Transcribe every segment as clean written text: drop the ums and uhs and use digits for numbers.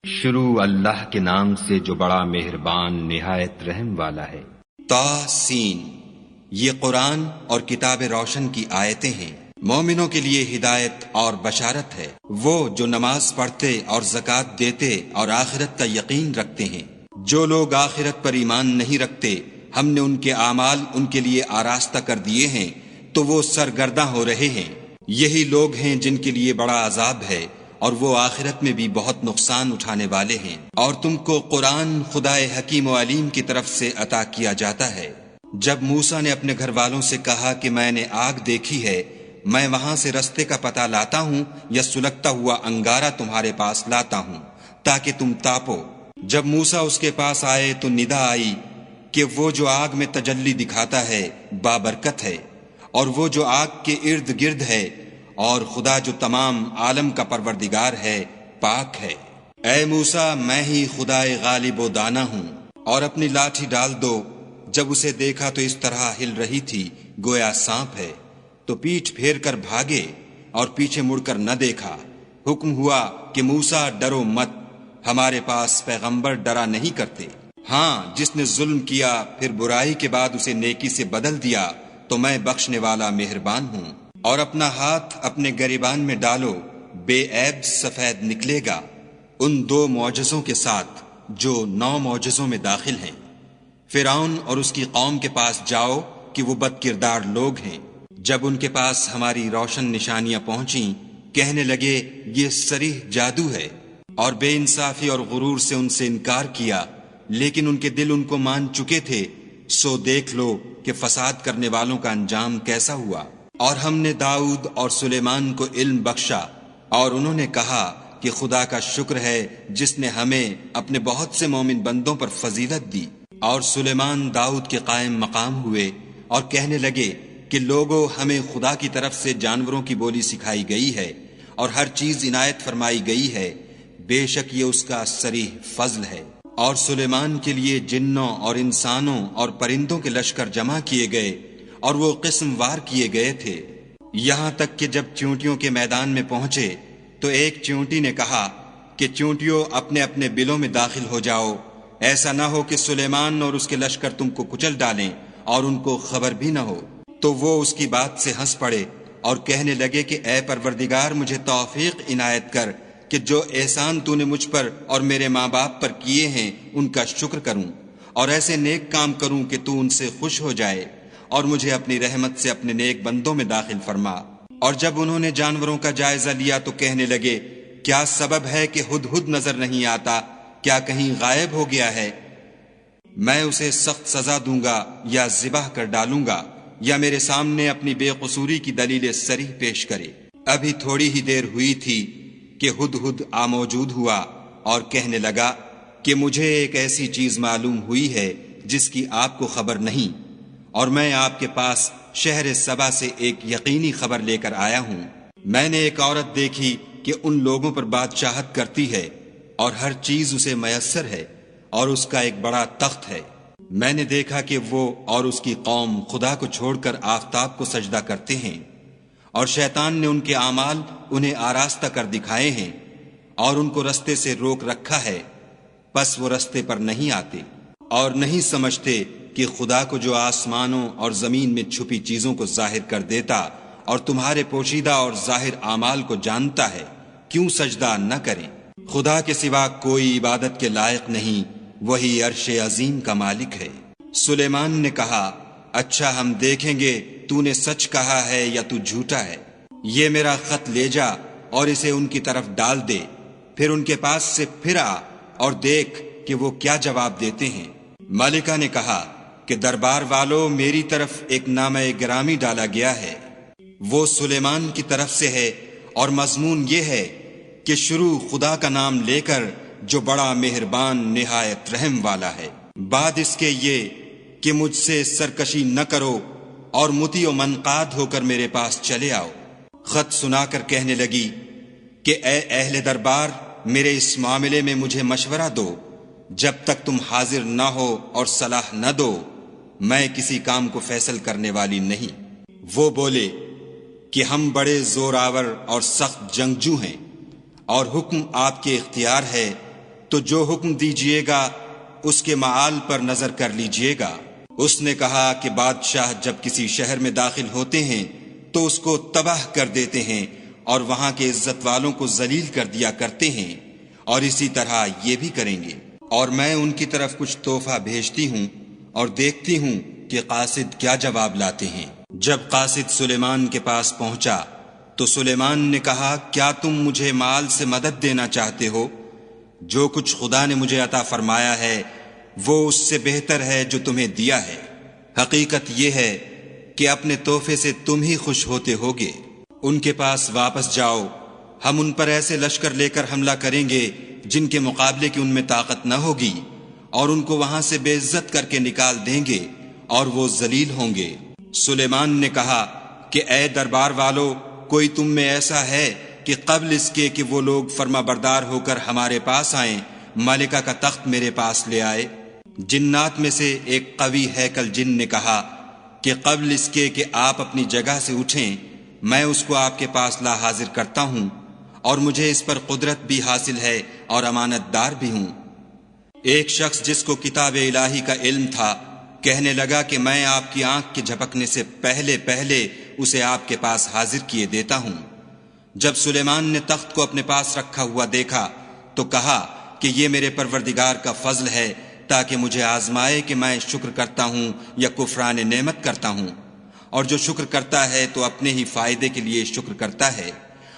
شروع اللہ کے نام سے جو بڑا مہربان نہایت رحم والا ہے۔ طاسین، یہ قرآن اور کتاب روشن کی آیتیں ہیں، مومنوں کے لیے ہدایت اور بشارت ہے۔ وہ جو نماز پڑھتے اور زکوٰۃ دیتے اور آخرت کا یقین رکھتے ہیں۔ جو لوگ آخرت پر ایمان نہیں رکھتے، ہم نے ان کے اعمال ان کے لیے آراستہ کر دیے ہیں تو وہ سرگرداں ہو رہے ہیں۔ یہی لوگ ہیں جن کے لیے بڑا عذاب ہے اور وہ آخرت میں بھی بہت نقصان اٹھانے والے ہیں۔ اور تم کو قرآن خدائے حکیم و علیم کی طرف سے عطا کیا جاتا ہے۔ جب موسیٰ نے اپنے گھر والوں سے کہا کہ میں نے آگ دیکھی ہے، میں وہاں سے رستے کا پتہ لاتا ہوں یا سلگتا ہوا انگارہ تمہارے پاس لاتا ہوں تاکہ تم تاپو۔ جب موسیٰ اس کے پاس آئے تو ندا آئی کہ وہ جو آگ میں تجلی دکھاتا ہے بابرکت ہے، اور وہ جو آگ کے ارد گرد ہے، اور خدا جو تمام عالم کا پروردگار ہے پاک ہے۔ اے موسیٰ، میں ہی خدائے غالب و دانا ہوں، اور اپنی لاٹھی ڈال دو۔ جب اسے دیکھا تو اس طرح ہل رہی تھی گویا سانپ ہے، تو پیٹھ پھیر کر بھاگے اور پیچھے مڑ کر نہ دیکھا۔ حکم ہوا کہ موسیٰ ڈرو مت، ہمارے پاس پیغمبر ڈرا نہیں کرتے۔ ہاں، جس نے ظلم کیا پھر برائی کے بعد اسے نیکی سے بدل دیا تو میں بخشنے والا مہربان ہوں۔ اور اپنا ہاتھ اپنے گریبان میں ڈالو، بے عیب سفید نکلے گا، ان 2 معجزوں کے ساتھ جو 9 معجزوں میں داخل ہیں۔ فرعون اور اس کی قوم کے پاس جاؤ کہ وہ بد کردار لوگ ہیں۔ جب ان کے پاس ہماری روشن نشانیاں پہنچیں، کہنے لگے یہ صریح جادو ہے، اور بے انصافی اور غرور سے ان سے انکار کیا، لیکن ان کے دل ان کو مان چکے تھے۔ سو دیکھ لو کہ فساد کرنے والوں کا انجام کیسا ہوا۔ اور ہم نے داؤد اور سلیمان کو علم بخشا، اور انہوں نے کہا کہ خدا کا شکر ہے جس نے ہمیں اپنے بہت سے مومن بندوں پر فضیلت دی۔ اور سلیمان داؤد کے قائم مقام ہوئے اور کہنے لگے کہ لوگوں، ہمیں خدا کی طرف سے جانوروں کی بولی سکھائی گئی ہے اور ہر چیز عنایت فرمائی گئی ہے، بے شک یہ اس کا صریح فضل ہے۔ اور سلیمان کے لیے جنوں اور انسانوں اور پرندوں کے لشکر جمع کیے گئے، اور وہ قسم وار کیے گئے تھے، یہاں تک کہ جب چیونٹیوں کے میدان میں پہنچے تو ایک چیونٹی نے کہا کہ چیونٹیوں اپنے اپنے بلوں میں داخل ہو جاؤ، ایسا نہ ہو کہ سلیمان اور اس کے لشکر تم کو کچل ڈالیں اور ان کو خبر بھی نہ ہو۔ تو وہ اس کی بات سے ہنس پڑے اور کہنے لگے کہ اے پروردگار، مجھے توفیق عنایت کر کہ جو احسان تو نے مجھ پر اور میرے ماں باپ پر کیے ہیں ان کا شکر کروں، اور ایسے نیک کام کروں کہ تو ان سے خوش ہو جائے، اور مجھے اپنی رحمت سے اپنے نیک بندوں میں داخل فرما۔ اور جب انہوں نے جانوروں کا جائزہ لیا تو کہنے لگے کیا سبب ہے کہ ہدہد نظر نہیں آتا؟ کیا کہیں غائب ہو گیا ہے؟ میں اسے سخت سزا دوں گا یا ذبح کر ڈالوں گا، یا میرے سامنے اپنی بے قصوری کی دلیل صریح پیش کرے۔ ابھی تھوڑی ہی دیر ہوئی تھی کہ ہدہد موجود ہوا اور کہنے لگا کہ مجھے ایک ایسی چیز معلوم ہوئی ہے جس کی آپ کو خبر نہیں، اور میں آپ کے پاس شہر سبا سے ایک یقینی خبر لے کر آیا ہوں۔ میں نے ایک عورت دیکھی کہ ان لوگوں پر بادشاہت کرتی ہے اور ہر چیز اسے میسر ہے، اور اس کا ایک بڑا تخت ہے۔ میں نے دیکھا کہ وہ اور اس کی قوم خدا کو چھوڑ کر آفتاب کو سجدہ کرتے ہیں، اور شیطان نے ان کے اعمال انہیں آراستہ کر دکھائے ہیں اور ان کو رستے سے روک رکھا ہے، پس وہ رستے پر نہیں آتے اور نہیں سمجھتے کہ خدا کو جو آسمانوں اور زمین میں چھپی چیزوں کو ظاہر کر دیتا اور تمہارے پوشیدہ اور ظاہر اعمال کو جانتا ہے، کیوں سجدہ نہ کریں۔ خدا کے سوا کوئی عبادت کے لائق نہیں، وہی عرش عظیم کا مالک ہے۔ سلیمان نے کہا اچھا، ہم دیکھیں گے تو نے سچ کہا ہے یا تو جھوٹا ہے۔ یہ میرا خط لے جا اور اسے ان کی طرف ڈال دے، پھر ان کے پاس سے پھر آ اور دیکھ کہ وہ کیا جواب دیتے ہیں۔ ملکہ نے کہا کہ دربار والوں، میری طرف ایک نامہ گرامی ڈالا گیا ہے، وہ سلیمان کی طرف سے ہے، اور مضمون یہ ہے کہ شروع خدا کا نام لے کر جو بڑا مہربان نہایت رحم والا ہے، بعد اس کے یہ کہ مجھ سے سرکشی نہ کرو اور مطیع و منقاد ہو کر میرے پاس چلے آؤ۔ خط سنا کر کہنے لگی کہ اے اہل دربار، میرے اس معاملے میں مجھے مشورہ دو، جب تک تم حاضر نہ ہو اور صلاح نہ دو میں کسی کام کو فیصل کرنے والی نہیں۔ وہ بولے کہ ہم بڑے زور آور اور سخت جنگجو ہیں، اور حکم آپ کے اختیار ہے تو جو حکم دیجیے گا اس کے معال پر نظر کر لیجیے گا۔ اس نے کہا کہ بادشاہ جب کسی شہر میں داخل ہوتے ہیں تو اس کو تباہ کر دیتے ہیں اور وہاں کے عزت والوں کو ذلیل کر دیا کرتے ہیں، اور اسی طرح یہ بھی کریں گے۔ اور میں ان کی طرف کچھ تحفہ بھیجتی ہوں اور دیکھتی ہوں کہ قاصد کیا جواب لاتے ہیں۔ جب قاصد سلیمان کے پاس پہنچا تو سلیمان نے کہا، کیا تم مجھے مال سے مدد دینا چاہتے ہو؟ جو کچھ خدا نے مجھے عطا فرمایا ہے وہ اس سے بہتر ہے جو تمہیں دیا ہے۔ حقیقت یہ ہے کہ اپنے تحفے سے تم ہی خوش ہوتے ہوگے۔ ان کے پاس واپس جاؤ، ہم ان پر ایسے لشکر لے کر حملہ کریں گے جن کے مقابلے کی ان میں طاقت نہ ہوگی، اور ان کو وہاں سے بے عزت کر کے نکال دیں گے اور وہ ذلیل ہوں گے۔ سلیمان نے کہا کہ اے دربار والو، کوئی تم میں ایسا ہے کہ قبل اس کے کہ وہ لوگ فرما بردار ہو کر ہمارے پاس آئیں ملکہ کا تخت میرے پاس لے آئے؟ جنات میں سے ایک قوی ہیکل جن نے کہا کہ قبل اس کے کہ آپ اپنی جگہ سے اٹھیں میں اس کو آپ کے پاس لا حاضر کرتا ہوں، اور مجھے اس پر قدرت بھی حاصل ہے اور امانت دار بھی ہوں۔ ایک شخص جس کو کتاب الہی کا علم تھا کہنے لگا کہ میں آپ کی آنکھ کے جھپکنے سے پہلے اسے آپ کے پاس حاضر کیے دیتا ہوں۔ جب سلیمان نے تخت کو اپنے پاس رکھا ہوا دیکھا تو کہا کہ یہ میرے پروردگار کا فضل ہے تاکہ مجھے آزمائے کہ میں شکر کرتا ہوں یا کفران نعمت کرتا ہوں، اور جو شکر کرتا ہے تو اپنے ہی فائدے کے لیے شکر کرتا ہے،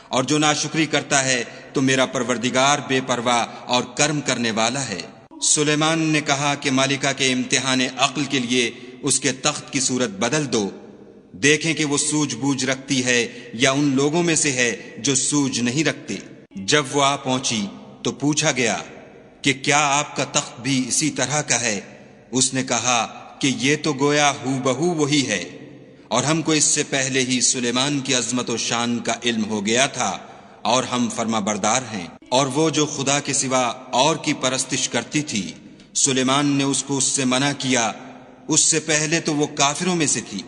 اور جو ناشکری کرتا ہے تو میرا پروردگار بے پرواہ اور کرم کرنے والا ہے۔ سلیمان نے کہا کہ ملکہ کے امتحان عقل کے لیے اس کے تخت کی صورت بدل دو، دیکھیں کہ وہ سوجھ بوجھ رکھتی ہے یا ان لوگوں میں سے ہے جو سوجھ نہیں رکھتے۔ جب وہ آ پہنچی تو پوچھا گیا کہ کیا آپ کا تخت بھی اسی طرح کا ہے؟ اس نے کہا کہ یہ تو گویا ہو بہو وہی ہے، اور ہم کو اس سے پہلے ہی سلیمان کی عظمت و شان کا علم ہو گیا تھا، اور ہم فرما بردار ہیں۔ اور وہ جو خدا کے سوا اور کی پرستش کرتی تھی سلیمان نے اس کو اس سے منع کیا، اس سے پہلے تو وہ کافروں میں سے تھی۔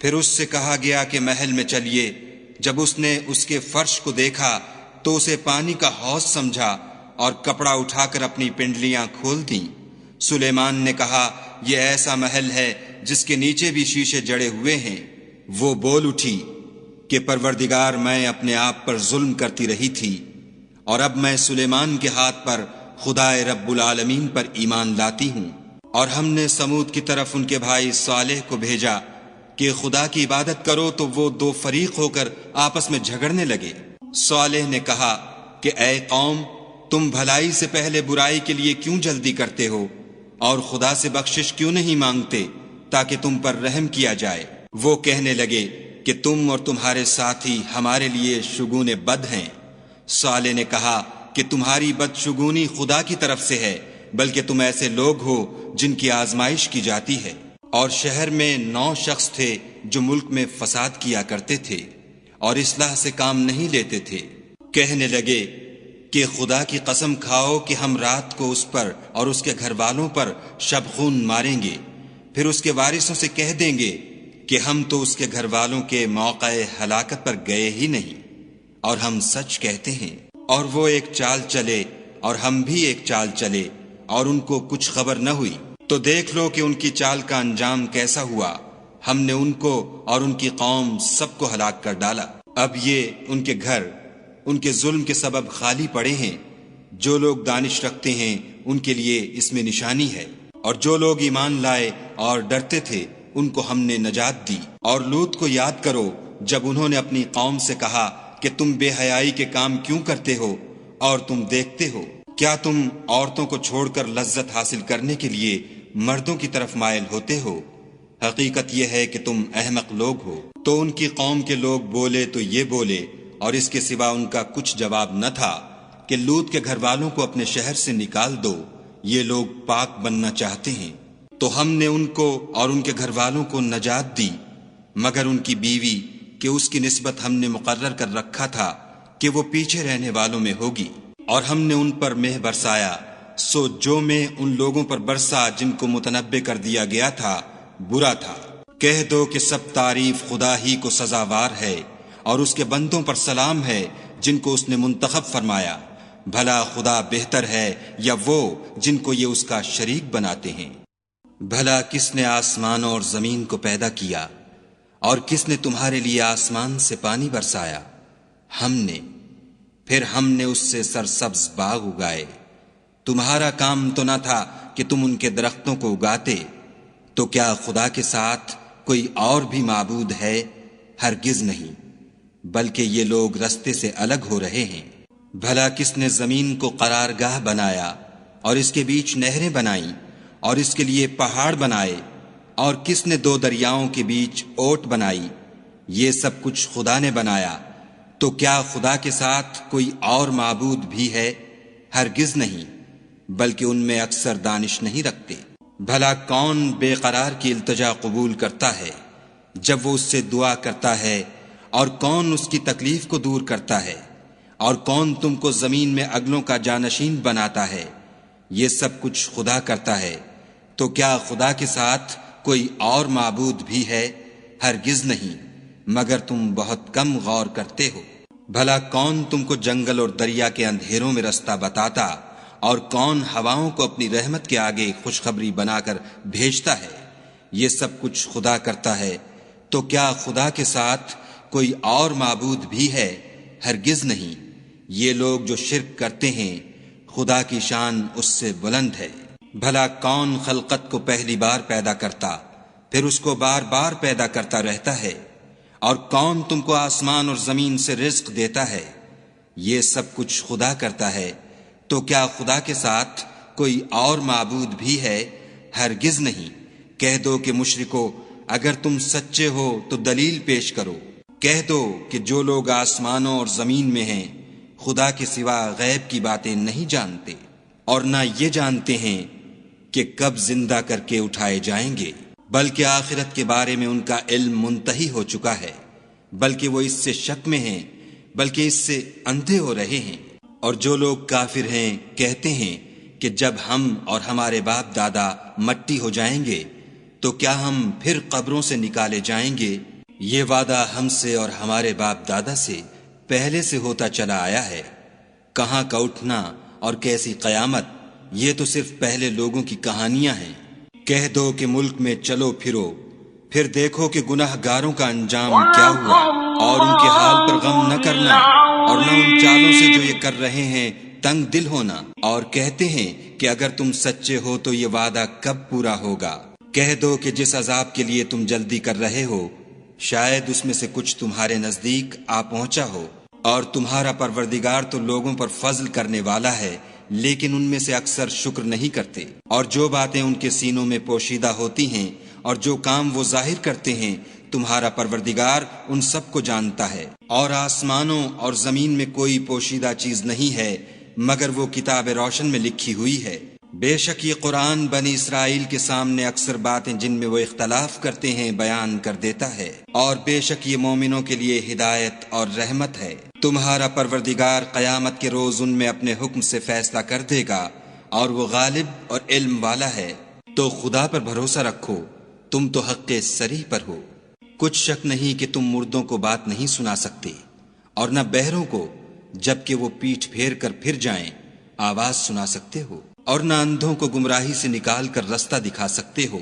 پھر اس سے کہا گیا کہ محل میں چلیے۔ جب اس نے اس کے فرش کو دیکھا تو اسے پانی کا حوض سمجھا اور کپڑا اٹھا کر اپنی پنڈلیاں کھول دیں۔ سلیمان نے کہا یہ ایسا محل ہے جس کے نیچے بھی شیشے جڑے ہوئے ہیں۔ وہ بول اٹھی کہ پروردگار میں اپنے آپ پر ظلم کرتی رہی تھی، اور اب میں سلیمان کے ہاتھ پر خدائے رب العالمین پر ایمان لاتی ہوں۔ اور ہم نے سمود کی طرف ان کے بھائی صالح کو بھیجا کہ خدا کی عبادت کرو، تو وہ دو فریق ہو کر آپس میں جھگڑنے لگے۔ صالح نے کہا کہ اے قوم، تم بھلائی سے پہلے برائی کے لیے کیوں جلدی کرتے ہو، اور خدا سے بخشش کیوں نہیں مانگتے تاکہ تم پر رحم کیا جائے؟ وہ کہنے لگے کہ تم اور تمہارے ساتھی ہمارے لیے شگون بد ہیں۔ صالح نے کہا کہ تمہاری بدشگونی خدا کی طرف سے ہے، بلکہ تم ایسے لوگ ہو جن کی آزمائش کی جاتی ہے۔ اور شہر میں 9 شخص تھے جو ملک میں فساد کیا کرتے تھے اور اصلاح سے کام نہیں لیتے تھے۔ کہنے لگے کہ خدا کی قسم کھاؤ کہ ہم رات کو اس پر اور اس کے گھر والوں پر شبخون ماریں گے، پھر اس کے وارثوں سے کہہ دیں گے کہ ہم تو اس کے گھر والوں کے موقع ہلاکت پر گئے ہی نہیں، اور ہم سچ کہتے ہیں۔ اور وہ ایک چال چلے اور ہم بھی ایک چال چلے، اور ان کو کچھ خبر نہ ہوئی۔ تو دیکھ لو کہ ان کی چال کا انجام کیسا ہوا۔ ہم نے ان کو اور ان کی قوم سب کو ہلاک کر ڈالا۔ اب یہ ان کے گھر ان کے ظلم کے سبب خالی پڑے ہیں۔ جو لوگ دانش رکھتے ہیں ان کے لیے اس میں نشانی ہے، اور جو لوگ ایمان لائے اور ڈرتے تھے ان کو ہم نے نجات دی۔ اور لوط کو یاد کرو جب انہوں نے اپنی قوم سے کہا کہ تم بے حیائی کے کام کیوں کرتے ہو، اور تم دیکھتے ہو کیا تم عورتوں کو چھوڑ کر لذت حاصل کرنے کے لیے مردوں کی طرف مائل ہوتے ہو؟ حقیقت یہ ہے کہ تم احمق لوگ ہو۔ تو ان کی قوم کے لوگ بولے تو یہ بولے، اور اس کے سوا ان کا کچھ جواب نہ تھا کہ لوط کے گھر والوں کو اپنے شہر سے نکال دو، یہ لوگ پاک بننا چاہتے ہیں۔ تو ہم نے ان کو اور ان کے گھر والوں کو نجات دی، مگر ان کی بیوی کہ اس کی نسبت ہم نے مقرر کر رکھا تھا کہ وہ پیچھے رہنے والوں میں ہوگی۔ اور ہم نے ان پر مہ برسایا، سو جو مہ ان لوگوں پر برسا جن کو متنبع کر دیا گیا تھا برا تھا۔ کہہ دو کہ سب تعریف خدا ہی کو سزاوار ہے، اور اس کے بندوں پر سلام ہے جن کو اس نے منتخب فرمایا۔ بھلا خدا بہتر ہے یا وہ جن کو یہ اس کا شریک بناتے ہیں؟ بھلا کس نے آسمانوں اور زمین کو پیدا کیا، اور کس نے تمہارے لیے آسمان سے پانی برسایا؟ ہم نے، پھر ہم نے اس سے سرسبز باغ اگائے۔ تمہارا کام تو نہ تھا کہ تم ان کے درختوں کو اگاتے، تو کیا خدا کے ساتھ کوئی اور بھی معبود ہے؟ ہرگز نہیں، بلکہ یہ لوگ رستے سے الگ ہو رہے ہیں۔ بھلا کس نے زمین کو قرارگاہ بنایا اور اس کے بیچ نہریں بنائیں اور اس کے لیے پہاڑ بنائے، اور کس نے دو دریاؤں کے بیچ اوٹ بنائی؟ یہ سب کچھ خدا نے بنایا، تو کیا خدا کے ساتھ کوئی اور معبود بھی ہے؟ ہرگز نہیں، بلکہ ان میں اکثر دانش نہیں رکھتے۔ بھلا کون بے قرار کی التجا قبول کرتا ہے جب وہ اس سے دعا کرتا ہے، اور کون اس کی تکلیف کو دور کرتا ہے، اور کون تم کو زمین میں اگلوں کا جانشین بناتا ہے؟ یہ سب کچھ خدا کرتا ہے، تو کیا خدا کے ساتھ کوئی اور معبود بھی ہے؟ ہرگز نہیں، مگر تم بہت کم غور کرتے ہو۔ بھلا کون تم کو جنگل اور دریا کے اندھیروں میں رستہ بتاتا، اور کون ہواؤں کو اپنی رحمت کے آگے خوشخبری بنا کر بھیجتا ہے؟ یہ سب کچھ خدا کرتا ہے، تو کیا خدا کے ساتھ کوئی اور معبود بھی ہے؟ ہرگز نہیں۔ یہ لوگ جو شرک کرتے ہیں، خدا کی شان اس سے بلند ہے۔ بھلا کون خلقت کو پہلی بار پیدا کرتا، پھر اس کو بار بار پیدا کرتا رہتا ہے؟ اور کون تم کو آسمان اور زمین سے رزق دیتا ہے؟ یہ سب کچھ خدا کرتا ہے، تو کیا خدا کے ساتھ کوئی اور معبود بھی ہے؟ ہرگز نہیں۔ کہہ دو کہ مشرکو، اگر تم سچے ہو تو دلیل پیش کرو۔ کہہ دو کہ جو لوگ آسمانوں اور زمین میں ہیں خدا کے سوا غیب کی باتیں نہیں جانتے، اور نہ یہ جانتے ہیں کہ کب زندہ کر کے اٹھائے جائیں گے، بلکہ آخرت کے بارے میں ان کا علم منتہی ہو چکا ہے، بلکہ وہ اس سے شک میں ہیں، بلکہ اس سے اندھے ہو رہے ہیں۔ اور جو لوگ کافر ہیں کہتے ہیں کہ جب ہم اور ہمارے باپ دادا مٹی ہو جائیں گے تو کیا ہم پھر قبروں سے نکالے جائیں گے؟ یہ وعدہ ہم سے اور ہمارے باپ دادا سے پہلے سے ہوتا چلا آیا ہے۔ کہاں کا اٹھنا اور کیسی قیامت، یہ تو صرف پہلے لوگوں کی کہانیاں ہیں۔ کہہ دو کہ ملک میں چلو پھرو، پھر دیکھو کہ گناہ گاروں کا انجام کیا ہوا، اور ان کے حال پر غم نہ کرنا، اور نہ ان چالوں سے جو یہ کر رہے ہیں تنگ دل ہونا، اور کہتے ہیں کہ اگر تم سچے ہو تو یہ وعدہ کب پورا ہوگا؟ کہہ دو کہ جس عذاب کے لیے تم جلدی کر رہے ہو شاید اس میں سے کچھ تمہارے نزدیک آ پہنچا ہو، اور تمہارا پروردگار تو لوگوں پر فضل کرنے والا ہے، لیکن ان میں سے اکثر شکر نہیں کرتے۔ اور جو باتیں ان کے سینوں میں پوشیدہ ہوتی ہیں اور جو کام وہ ظاہر کرتے ہیں، تمہارا پروردگار ان سب کو جانتا ہے۔ اور آسمانوں اور زمین میں کوئی پوشیدہ چیز نہیں ہے مگر وہ کتاب روشن میں لکھی ہوئی ہے۔ بے شک یہ قرآن بنی اسرائیل کے سامنے اکثر باتیں جن میں وہ اختلاف کرتے ہیں بیان کر دیتا ہے، اور بے شک یہ مومنوں کے لیے ہدایت اور رحمت ہے۔ تمہارا پروردگار قیامت کے روز ان میں اپنے حکم سے فیصلہ کر دے گا، اور وہ غالب اور علم والا ہے۔ تو خدا پر بھروسہ رکھو، تم تو حق صریح پر ہو۔ کچھ شک نہیں کہ تم مردوں کو بات نہیں سنا سکتے، اور نہ بہروں کو جبکہ وہ پیٹھ پھیر کر پھر جائیں آواز سنا سکتے ہو، اور نہ اندھوں کو گمراہی سے نکال کر رستہ دکھا سکتے ہو۔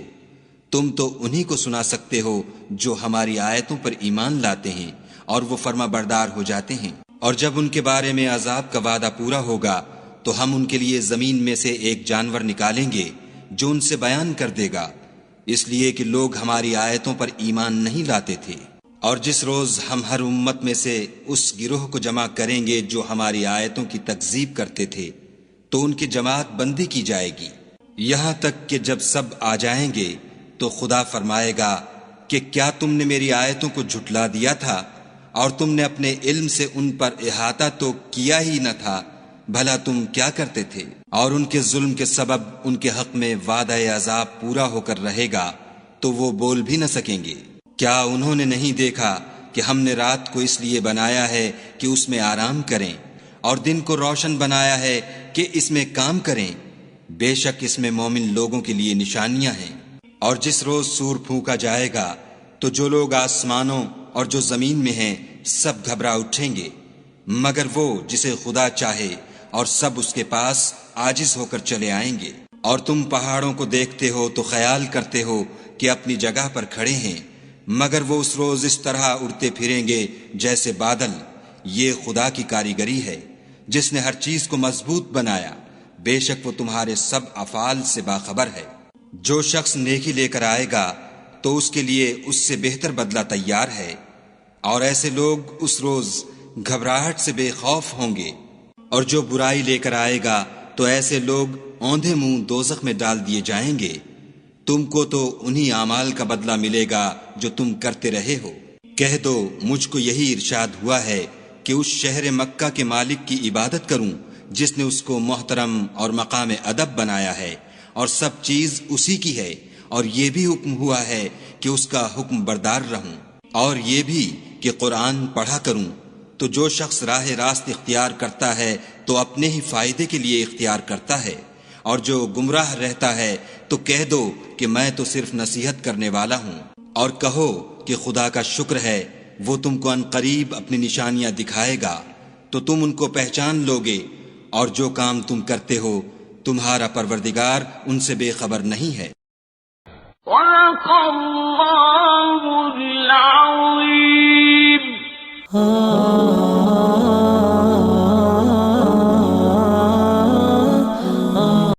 تم تو انہی کو سنا سکتے ہو جو ہماری آیتوں پر ایمان لاتے ہیں اور وہ فرما بردار ہو جاتے ہیں۔ اور جب ان کے بارے میں عذاب کا وعدہ پورا ہوگا تو ہم ان کے لیے زمین میں سے ایک جانور نکالیں گے جو ان سے بیان کر دے گا، اس لیے کہ لوگ ہماری آیتوں پر ایمان نہیں لاتے تھے۔ اور جس روز ہم ہر امت میں سے اس گروہ کو جمع کریں گے جو ہماری آیتوں کی تکذیب کرتے تھے تو ان کی جماعت بندی کی جائے گی، یہاں تک کہ جب سب آ جائیں گے تو خدا فرمائے گا کہ کیا تم نے میری آیتوں کو جھٹلا دیا تھا، اور تم نے اپنے علم سے ان پر احاطہ تو کیا ہی نہ تھا، بھلا تم کیا کرتے تھے؟ اور ان کے ظلم کے سبب ان کے حق میں وعدہ عذاب پورا ہو کر رہے گا تو وہ بول بھی نہ سکیں گے۔ کیا انہوں نے نہیں دیکھا کہ ہم نے رات کو اس لیے بنایا ہے کہ اس میں آرام کریں، اور دن کو روشن بنایا ہے کہ اس میں کام کریں؟ بے شک اس میں مومن لوگوں کے لیے نشانیاں ہیں۔ اور جس روز سور پھونکا جائے گا تو جو لوگ آسمانوں اور جو زمین میں ہیں سب گھبرا اٹھیں گے، مگر وہ جسے خدا چاہے اور سب اس کے پاس عاجز ہو کر چلے آئیں گے۔ اور تم پہاڑوں کو دیکھتے ہو تو خیال کرتے ہو کہ اپنی جگہ پر کھڑے ہیں، مگر وہ اس روز اس طرح اڑتے پھریں گے جیسے بادل۔ یہ خدا کی کاریگری ہے جس نے ہر چیز کو مضبوط بنایا، بے شک وہ تمہارے سب افعال سے باخبر ہے۔ جو شخص نیکی لے کر آئے گا تو اس کے لیے اس سے بہتر بدلہ تیار ہے، اور ایسے لوگ اس روز گھبراہٹ سے بے خوف ہوں گے۔ اور جو برائی لے کر آئے گا تو ایسے لوگ اوندھے منہ دوزخ میں ڈال دیے جائیں گے۔ تم کو تو انہی اعمال کا بدلہ ملے گا جو تم کرتے رہے ہو۔ کہہ دو مجھ کو یہی ارشاد ہوا ہے کہ اس شہر مکہ کے مالک کی عبادت کروں جس نے اس کو محترم اور مقام ادب بنایا ہے، اور سب چیز اسی کی ہے، اور یہ بھی حکم ہوا ہے کہ اس کا حکم بردار رہوں، اور یہ بھی کہ قرآن پڑھا کروں۔ تو جو شخص راہ راست اختیار کرتا ہے تو اپنے ہی فائدے کے لیے اختیار کرتا ہے، اور جو گمراہ رہتا ہے تو کہہ دو کہ میں تو صرف نصیحت کرنے والا ہوں۔ اور کہو کہ خدا کا شکر ہے وہ تم کو عنقریب اپنی نشانیاں دکھائے گا تو تم ان کو پہچان لوگے، اور جو کام تم کرتے ہو تمہارا پروردگار ان سے بے خبر نہیں ہے۔ صدق اللہ العظیم۔